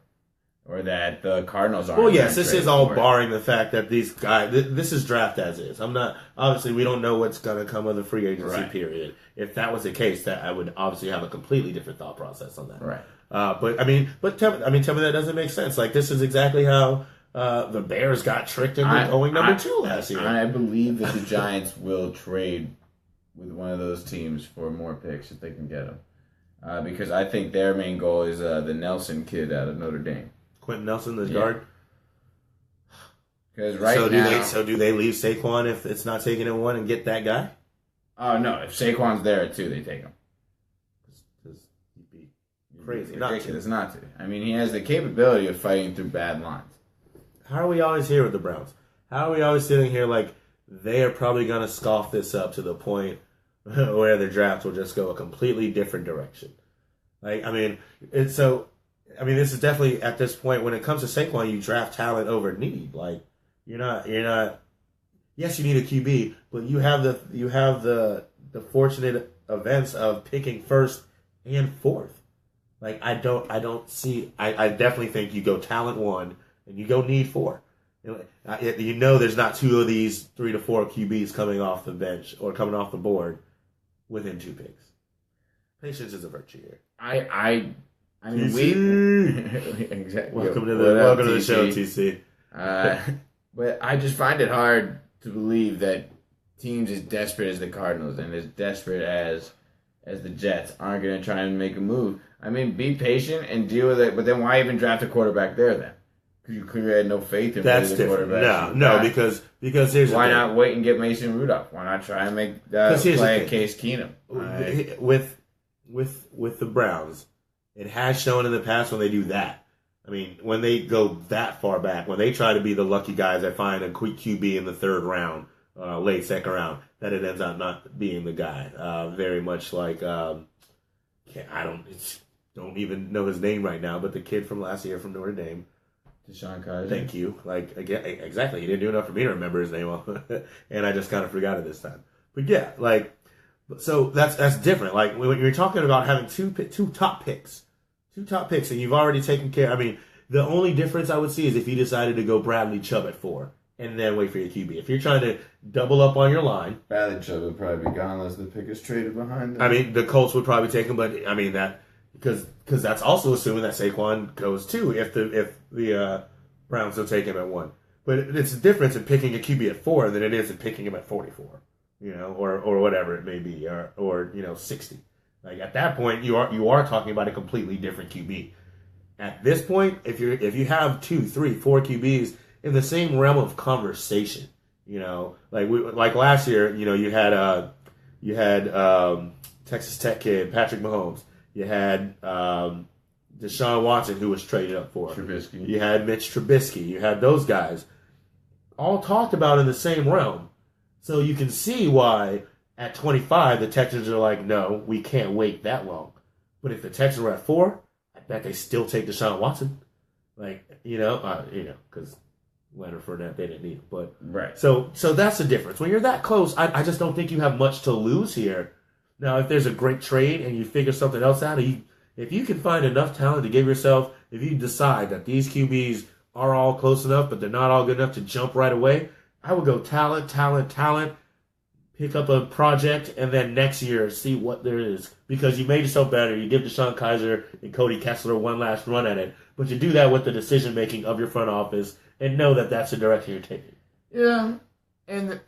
Or that the Cardinals aren't. Well, yes, this is all barring the fact that these guys. This is draft as is. I'm not. Obviously, we don't know what's going to come of the free agency period. If that was the case, that I would obviously have a completely different thought process on that. Right. But tell me that doesn't make sense. Like, this is exactly how the Bears got tricked into going number 2 last year. I believe that the Giants will trade with one of those teams for more picks if they can get them, because I think their main goal is the Nelson kid out of Notre Dame. Quentin Nelson, the guard. Because do they leave Saquon if it's not taken at 1 and get that guy? Oh no! If Saquon's there at 2, they take him. Because he'd be crazy. Ridiculous not to. I mean, he has the capability of fighting through bad lines. How are we always here with the Browns? How are we always sitting here like they are probably going to scoff this up to the point where the draft will just go a completely different direction? This is definitely at this point when it comes to Saquon, you draft talent over need. Like you're not. Yes, you need a QB, but you have the fortunate events of picking 1st and 4th. Like I definitely think you go talent 1 and you go need 4. There's not 2 of these 3 to 4 QBs coming off the bench or coming off the board within 2 picks. Patience is a virtue here. I mean, exactly. Welcome to the show, TC. But I just find it hard to believe that teams as desperate as the Cardinals and as desperate as the Jets aren't going to try and make a move. I mean, be patient and deal with it. But then why even draft a quarterback there then? Because you clearly had no faith in the quarterback. No, because here's why not wait and get Mason Rudolph? Why not try and make play Case Keenum? With the Browns. It has shown in the past when they do that. I mean, when they go that far back, when they try to be the lucky guys that find a quick QB in the 3rd round, late 2nd round, that it ends up not being the guy. Very much like, I don't even know his name right now, but the kid from last year from Notre Dame. Deshaun Kaiser. Thank you. Like, again, exactly. He didn't do enough for me to remember his name, and I just kind of forgot it this time. But yeah, so that's different. Like, when you're talking about having two top picks, and you've already taken care. I mean, the only difference I would see is if you decided to go Bradley Chubb at 4 and then wait for your QB. If you're trying to double up on your line, Bradley Chubb would probably be gone unless the pick is traded behind them. I mean, the Colts would probably take him, but I mean that because that's also assuming that Saquon goes too. If the Browns will take him at 1, but it's a difference in picking a QB at 4 than it is in picking him at 44, or whatever it may be, or 60. Like at that point, you are talking about a completely different QB. At this point, if you have 2, 3, 4 QBs in the same realm of conversation, like last year, you had Texas Tech kid Patrick Mahomes, you had Deshaun Watson, who was traded up for. Trubisky. You had Mitch Trubisky. You had those guys. All talked about in the same realm. So you can see why at 25 the Texans are like, no, we can't wait that long. But if the Texans were at 4, I bet they still take Deshaun Watson. Like, because Leonard Fournette, they didn't need him. But right. So that's the difference. When you're that close, I just don't think you have much to lose here. Now, if there's a great trade and you figure something else out, if you can find enough talent to give yourself, if you decide that these QBs are all close enough, but they're not all good enough to jump right away, I would go talent, pick up a project, and then next year see what there is. Because you made yourself better. You give Deshaun Kaiser and Cody Kessler one last run at it. But you do that with the decision-making of your front office and know that that's the direction you're taking. Yeah, and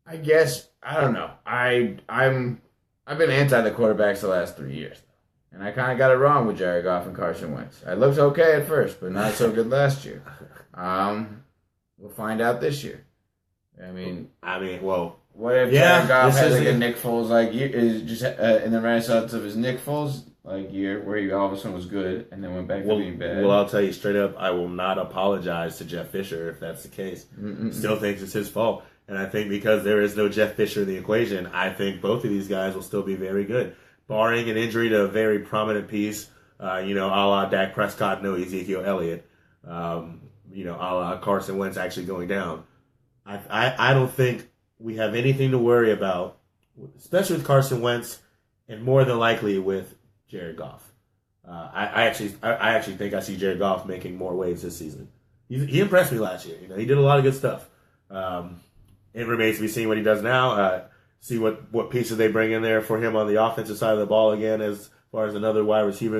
I guess, I don't know. I've been anti the quarterbacks the last 3 years. And I kind of got it wrong with Jared Goff and Carson Wentz. I looked okay at first, but not so good last year. We'll find out this year. Well, what if Jared Goff has like a Nick Foles like year, is just in the renaissance of his Nick Foles like year, where he all of a sudden was good and then went back to being bad? Well, I'll tell you straight up, I will not apologize to Jeff Fisher if that's the case. Still thinks it's his fault, and I think because there is no Jeff Fisher in the equation, I think both of these guys will still be very good. Barring an injury to a very prominent piece, a la Dak Prescott, no Ezekiel Elliott, a la Carson Wentz actually going down. I don't think we have anything to worry about, especially with Carson Wentz, and more than likely with Jared Goff. I actually think I see Jared Goff making more waves this season. He impressed me last year. He did a lot of good stuff. It remains to be seen what he does now. See what pieces they bring in there for him on the offensive side of the ball again as far as another wide receiver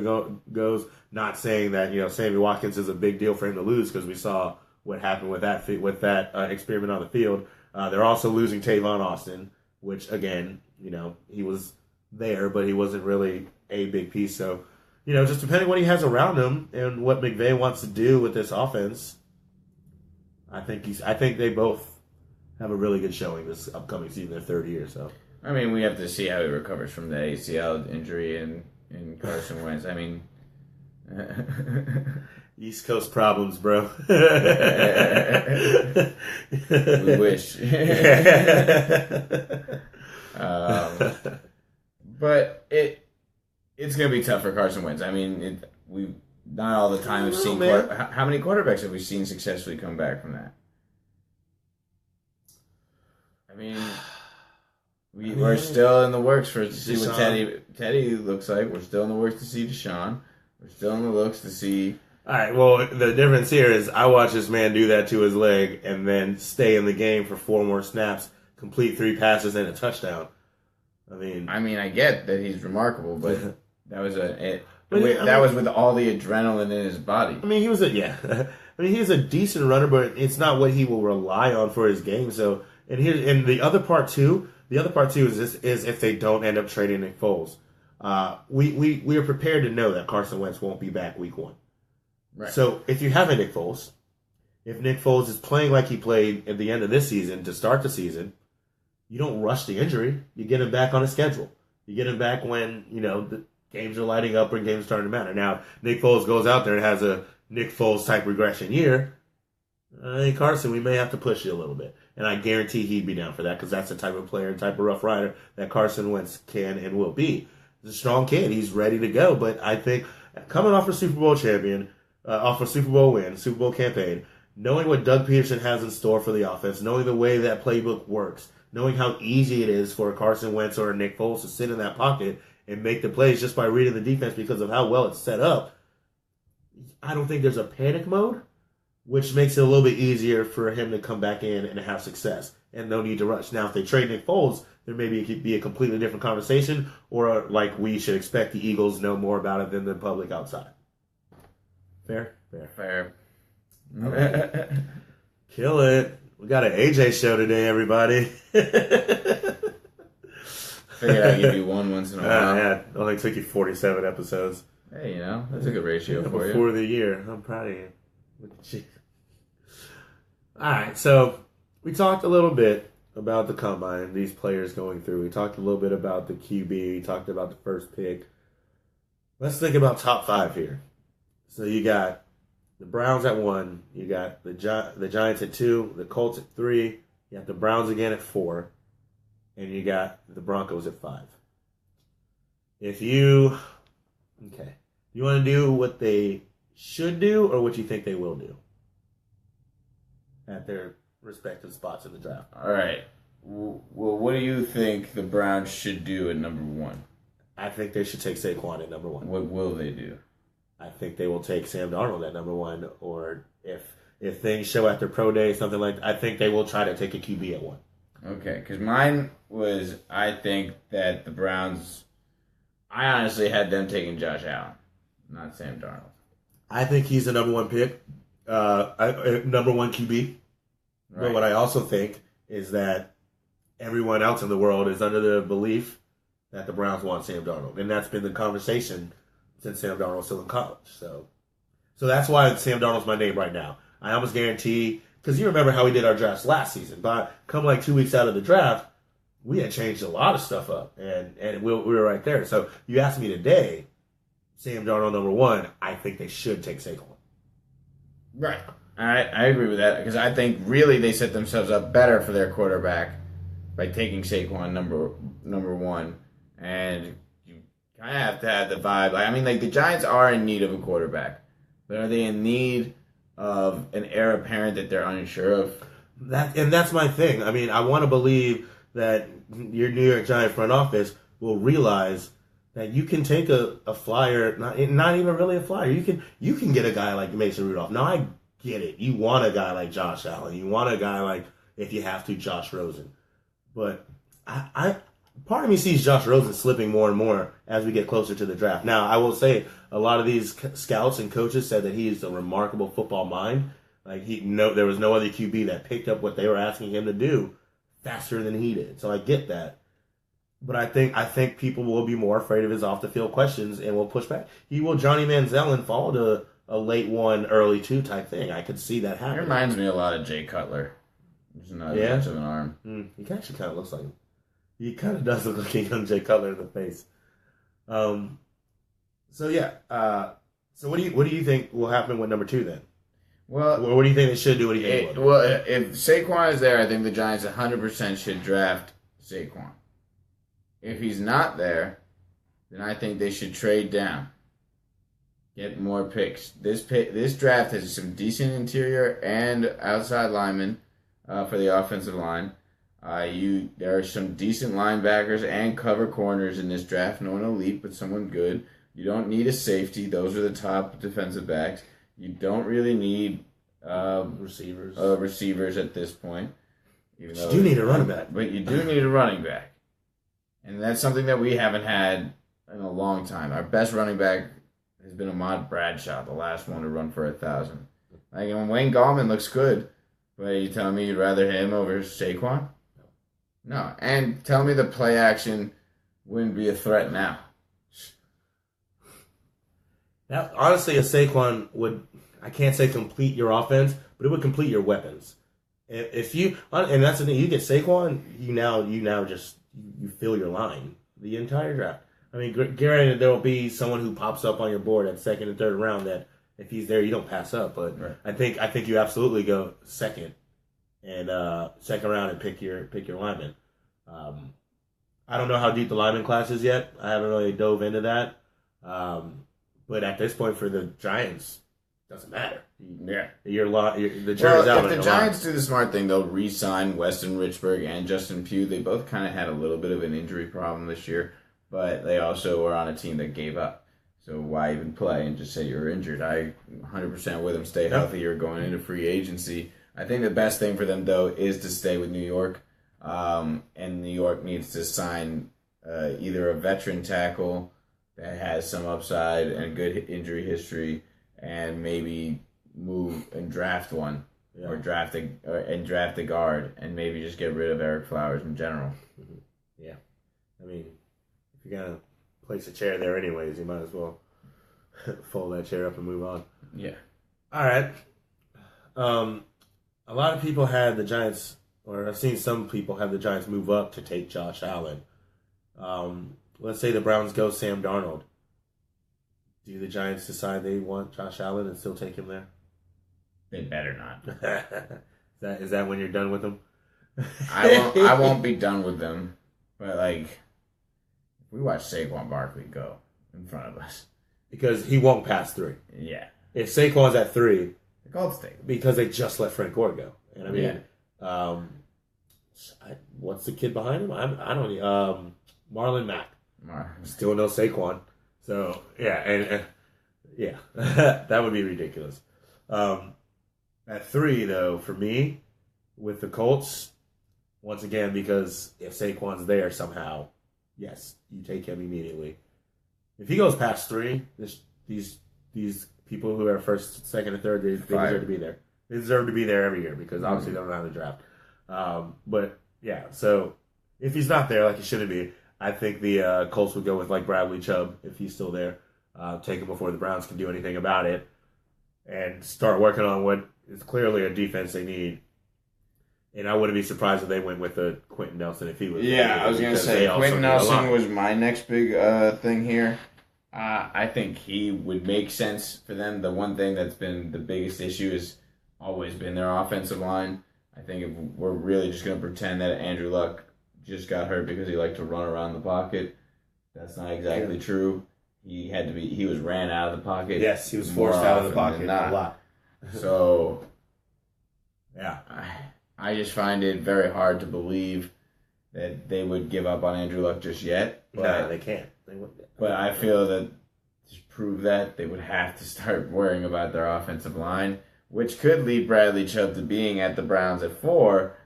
goes. Not saying that Sammy Watkins is a big deal for him to lose because we saw what happened with that experiment on the field. They're also losing Tavon Austin, which again, he was there, but he wasn't really a big piece. So, just depending what he has around him and what McVay wants to do with this offense, I think they both have a really good showing this upcoming season, their third year. So, we have to see how he recovers from the ACL injury in Carson Wentz. East Coast problems, bro. We wish. But it's going to be tough for Carson Wentz. We not all the time have seen. How many quarterbacks have we seen successfully come back from that? We're still in the works to see what Teddy looks like. We're still in the works to see Deshaun. We're still in the looks to see. All right, well, the difference here is I watch this man do that to his leg and then stay in the game for 4 more snaps, complete 3 passes and a touchdown. I get that he's remarkable, but that was that was with all the adrenaline in his body. He was he's a decent runner, but it's not what he will rely on for his game. So, and the other part too is if they don't end up trading Nick Foles. We are prepared to know that Carson Wentz won't be back week 1. Right. So if you have a Nick Foles, if Nick Foles is playing like he played at the end of this season to start the season, you don't rush the injury. You get him back on a schedule. You get him back when, the games are lighting up and games are starting to matter. Now, if Nick Foles goes out there and has a Nick Foles type regression year, hey, Carson, we may have to push you a little bit. And I guarantee he'd be down for that because that's the type of player and type of Rough Rider that Carson Wentz can and will be. He's a strong kid. He's ready to go. But I think coming off a Super Bowl champion, off a Super Bowl win, Super Bowl campaign, knowing what Doug Peterson has in store for the offense, knowing the way that playbook works, knowing how easy it is for a Carson Wentz or a Nick Foles to sit in that pocket and make the plays just by reading the defense because of how well it's set up, I don't think there's a panic mode, which makes it a little bit easier for him to come back in and have success and no need to rush. Now, if they trade Nick Foles, there maybe could be a completely different conversation, or like we should expect the Eagles know more about it than the public outside. Fair. Right. Kill it. We got an AJ show today, everybody. Figured I'd give you one once in a while. Yeah, it only took you 47 episodes. Hey, that's a good ratio for you. Before the year. I'm proud of you. Look at you. All right, so we talked a little bit about the combine, these players going through. We talked a little bit about the QB. We talked about the first pick. Let's think about top 5 here. So you got the Browns at 1. You got the Giants at 2. The Colts at 3. You got the Browns again at 4. And you got the Broncos at 5. You want to do what they should do or what you think they will do at their respective spots in the draft? All right. Well, what do you think the Browns should do at number 1? I think they should take Saquon at number 1. What will they do? I think they will take Sam Darnold at number 1, or if things show at their pro day, something like that, I think they will try to take a QB at 1. Okay, because mine was, I think that the Browns, I honestly had them taking Josh Allen, not Sam Darnold. I think he's the number 1 pick, number 1 QB. Right. But what I also think is that everyone else in the world is under the belief that the Browns want Sam Darnold. And that's been the conversation since Sam Darnold was still in college. So that's why Sam Darnold's my name right now. I almost guarantee, because you remember how we did our drafts last season. But come like 2 weeks out of the draft, we had changed a lot of stuff up. And we were right there. So you asked me today, Sam Darnold number 1, I think they should take Saquon. Right. I agree with that, because I think really they set themselves up better for their quarterback by taking Saquon number 1. And you kind of have to have the vibe. The Giants are in need of a quarterback. But are they in need of an heir apparent that they're unsure of? That's my thing. I want to believe that your New York Giant front office will realize that you can take a flyer, not even really a flyer. You can get a guy like Mason Rudolph. Now, I get it. You want a guy like Josh Allen. You want a guy like, if you have to, Josh Rosen. But part of me sees Josh Rosen slipping more and more as we get closer to the draft. Now, I will say a lot of these scouts and coaches said that he is a remarkable football mind. There was no other QB that picked up what they were asking him to do faster than he did. So I get that. But I think people will be more afraid of his off the field questions and will push back. He will Johnny Manziel and fall to a late 1, early 2 type thing. I could see that happening. It reminds me a lot of Jay Cutler. He's not as much of an arm. He actually kind of looks like him. He kind of does look like a young Jay Cutler in the face. So what do you think will happen with number 2 then? Well, what do you think they should do? What do you think? If Saquon is there, I think the Giants 100% should draft Saquon. If he's not there, then I think they should trade down, get more picks. This draft has some decent interior and outside linemen for the offensive line. There are some decent linebackers and cover corners in this draft. No one elite, but someone good. You don't need a safety. Those are the top defensive backs. You don't really need receivers at this point. You do need a running back. But you do need a running back. And that's something that we haven't had in a long time. Our best running back has been Ahmad Bradshaw, the last one to run for 1,000. Wayne Gallman looks good, but are you telling me you'd rather him over Saquon? No. And tell me the play action wouldn't be a threat now. Now, honestly, a Saquon would, I can't say complete your offense, but it would complete your weapons. If you, and that's the thing, you get Saquon, you now just, you fill your line the entire draft. Granted, there will be someone who pops up on your board at 2nd and 3rd round that if he's there, you don't pass up. But right. I think you absolutely go 2nd and 2nd round and pick your lineman. I don't know how deep the lineman class is yet. I haven't really dove into that. But at this point for the Giants, it doesn't matter. Yeah, the jury's out. If the Giants do the smart thing, they'll re-sign Weston Richburg and Justin Pugh. They both kind of had a little bit of an injury problem this year, but they also were on a team that gave up. So why even play and just say you're injured? I 100% with them. Stay healthy. You're going into free agency. I think the best thing for them, though, is to stay with New York. And New York needs to sign either a veteran tackle that has some upside and a good injury history, and maybe move and draft one, or draft a guard, and maybe just get rid of Eric Flowers in general. Mm-hmm. Yeah, if you're gonna place a chair there anyways, you might as well fold that chair up and move on. Yeah. All right. A lot of people had the Giants, or I've seen some people have the Giants move up to take Josh Allen. Let's say the Browns go Sam Darnold. Do the Giants decide they want Josh Allen and still take him there? They better not. Is that when you're done with him? I won't be done with them. But, like, if we watch Saquon Barkley go in front of us. Because he won't pass 3. Yeah. If Saquon's at 3, the Gold State. Because they just let Frank Gore go. And I mean, what's the kid behind him? I don't know. Marlon Mack. Still no Saquon. So, yeah. Yeah. That would be ridiculous. At 3, though, for me, with the Colts, once again, because if Saquon's there somehow, yes, you take him immediately. If he goes past 3, these people who are first, second, and third, they deserve to be there. They deserve to be there every year because obviously they don't have the draft. But yeah, so if he's not there like he shouldn't be, I think the Colts would go with like Bradley Chubb if he's still there. Take him before the Browns can do anything about it, and start working on what is clearly a defense they need. And I wouldn't be surprised if they went with a Quentin Nelson if he was. Yeah, I was going to say Quentin Nelson was my next big thing here. I think he would make sense for them. The one thing that's been the biggest issue has always been their offensive line. I think if we're really just going to pretend that Andrew Luck just got hurt because he liked to run around the pocket, that's not exactly true. He was ran out of the pocket. Yes, he was forced out of the pocket a lot. So, yeah. I just find it very hard to believe that they would give up on Andrew Luck just yet. But, no, they can't. But I feel that to prove that, they would have to start worrying about their offensive line, which could lead Bradley Chubb to being at the Browns at 4,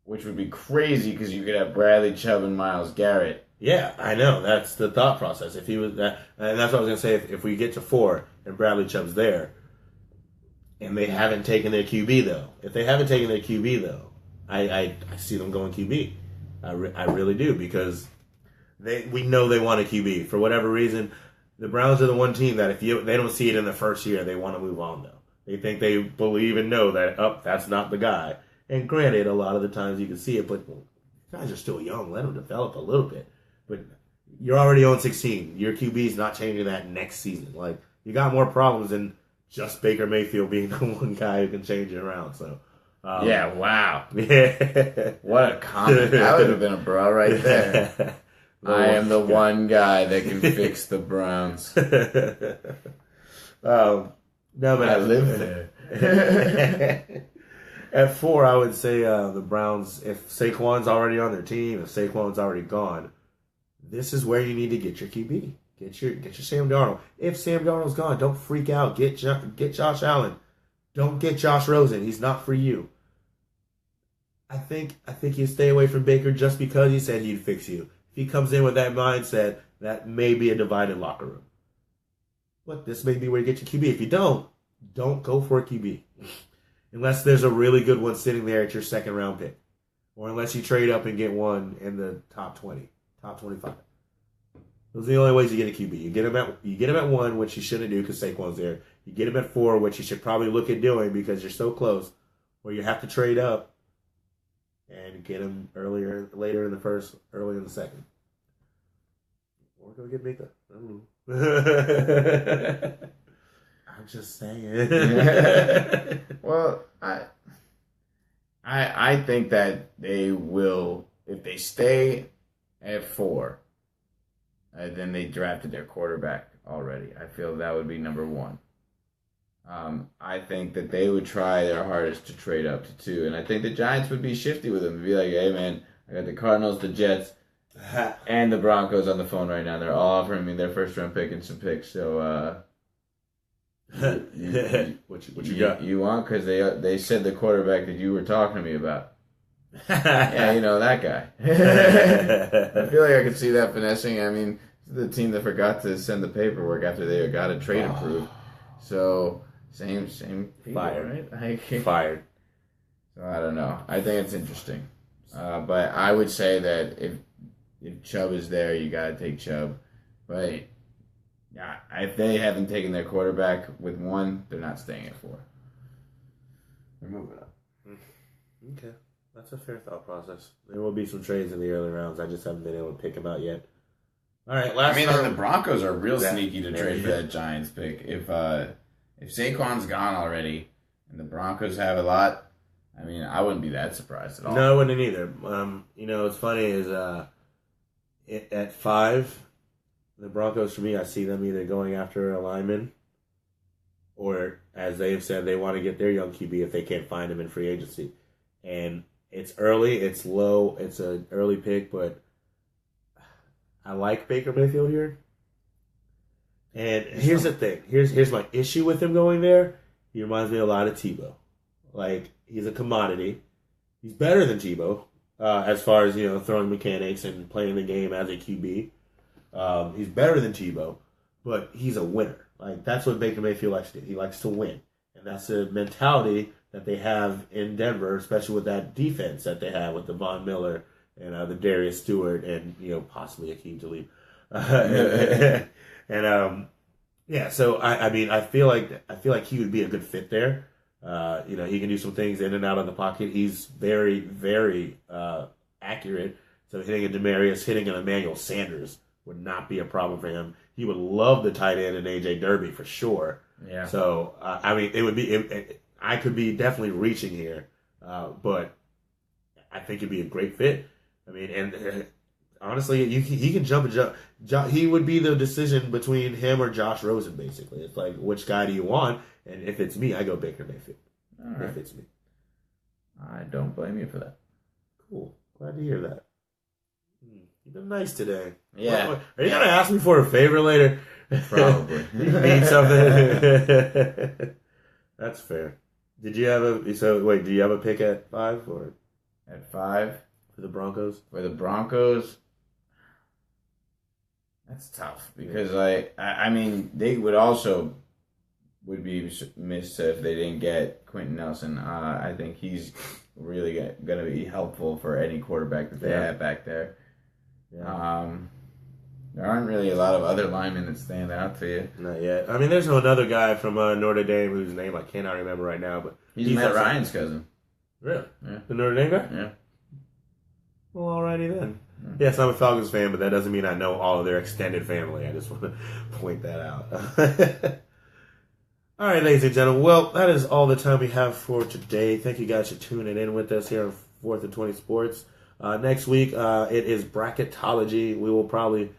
which would be crazy because you could have Bradley Chubb and Myles Garrett. Yeah, I know. That's the thought process. If he was that, and that's what I was going to say. If we get to 4 and Bradley Chubb's there, and they haven't taken their QB though, I see them going QB. I really do because we know they want a QB for whatever reason. The Browns are the one team that if they don't see it in the first year, they want to move on though. They think they believe and know that that's not the guy. And granted, a lot of the times you can see it, but guys are still young. Let them develop a little bit. But you're already on 16. Your QB is not changing that next season. Like you got more problems than just Baker Mayfield being the one guy who can change it around. So. Yeah, wow. Yeah. What a comment. That would have been a bra right there. I am the one guy that can fix the Browns. No, but I live there. At 4, I would say the Browns, if Saquon's already on their team, if Saquon's already gone, this is where you need to get your QB. Get your Sam Darnold. If Sam Darnold's gone, don't freak out. Get Josh Allen. Don't get Josh Rosen. He's not for you. I think you stay away from Baker just because he said he'd fix you. If he comes in with that mindset, that may be a divided locker room. But this may be where you get your QB. If you don't go for a QB. Unless there's a really good one sitting there at your second round pick. Or unless you trade up and get one in the top 20, top 25. Those are the only ways you get a QB. You get him at 1, which you shouldn't do because Saquon's there. You get him at 4, which you should probably look at doing because you're so close. Or you have to trade up and get him later in the first, early in the second. Or go get Mika. I don't know. I'm just saying. Well, I think that they will, if they stay at 4, then they drafted their quarterback already. I feel that would be number 1. I think that they would try their hardest to trade up to 2, and I think the Giants would be shifty with them and be like, hey man, I got the Cardinals, the Jets, and the Broncos on the phone right now. They're all offering me their first round pick and some picks, so what you got? You want? Because they said the quarterback that you were talking to me about. Yeah, you know that guy. I feel like I could see that finessing. I mean, the team that forgot to send the paperwork after they got a trade approved. So same people, Fired. right? Fired. So I don't know. I think it's interesting, but I would say that if Chubb is there, you got to take Chubb. But yeah, if they haven't taken their quarterback with 1, they're not staying at 4. They're moving up. Okay. That's a fair thought process. There will be some trades in the early rounds. I just haven't been able to pick them out yet. All right, last I mean, time. and the Broncos are real Yeah. sneaky to trade for that Giants pick. If Saquon's gone already and the Broncos have a lot, I mean, I wouldn't be that surprised at all. No, I wouldn't either. What's funny is at 5, the Broncos, for me, I see them either going after a lineman or, as they've said, they want to get their young QB if they can't find him in free agency. And it's early, it's low, it's an early pick, but I like Baker Mayfield here. And here's the thing. Here's my issue with him going there. He reminds me a lot of Tebow. Like, he's a commodity. He's better than Tebow as far as, throwing mechanics and playing the game as a QB. He's better than Tebow, but he's a winner. Like, that's what Baker Mayfield likes to do. He likes to win. And that's the mentality that they have in Denver, especially with that defense that they have with the Von Miller and the Darius Stewart and, possibly Akeem Talib. So I feel like he would be a good fit there. He can do some things in and out of the pocket. He's very, very accurate. So hitting a Demaryius, hitting an Emmanuel Sanders would not be a problem for him. He would love the tight end in AJ Derby for sure. Yeah. So it would be. I could be definitely reaching here, but I think it'd be a great fit. I mean, and honestly, he can jump and jump. He would be the decision between him or Josh Rosen, basically. It's like, which guy do you want? And if it's me, I go Baker Mayfield. All right. If it's me. I don't blame you for that. Cool. Glad to hear that. You've been nice today. Yeah. Are you going to ask me for a favor later? Probably. You need something? That's fair. Do you have a pick at 5 or At 5? for the Broncos? For the Broncos, that's tough because I mean they would be missed if they didn't get Quentin Nelson. I think he's really going to be helpful for any quarterback that they have back there. Yeah. There aren't really a lot of other linemen that stand out to you. Not yet. I mean, there's another guy from Notre Dame whose name I cannot remember right now, but he's Matt Ryan's cousin. Really? Yeah. The Notre Dame guy? Yeah. Well, alrighty then. Yes, I'm a Falcons fan, but that doesn't mean I know all of their extended family. I just want to point that out. All right, ladies and gentlemen. Well, that is all the time we have for today. Thank you guys for tuning in with us here on 4th and 20 Sports. Next week, it is bracketology. We will probably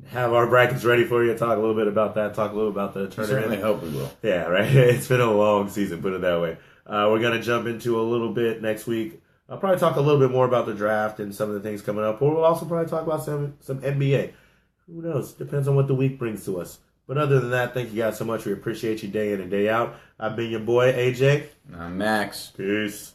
have our brackets ready for you. Talk a little bit about that. Talk a little about the tournament. I certainly hope we will. Yeah, right. It's been a long season, put it that way. We're going to jump into a little bit next week. I'll probably talk a little bit more about the draft and some of the things coming up. Or we'll also probably talk about some NBA. Who knows? Depends on what the week brings to us. But other than that, thank you guys so much. We appreciate you day in and day out. I've been your boy, AJ. I'm Max. Peace.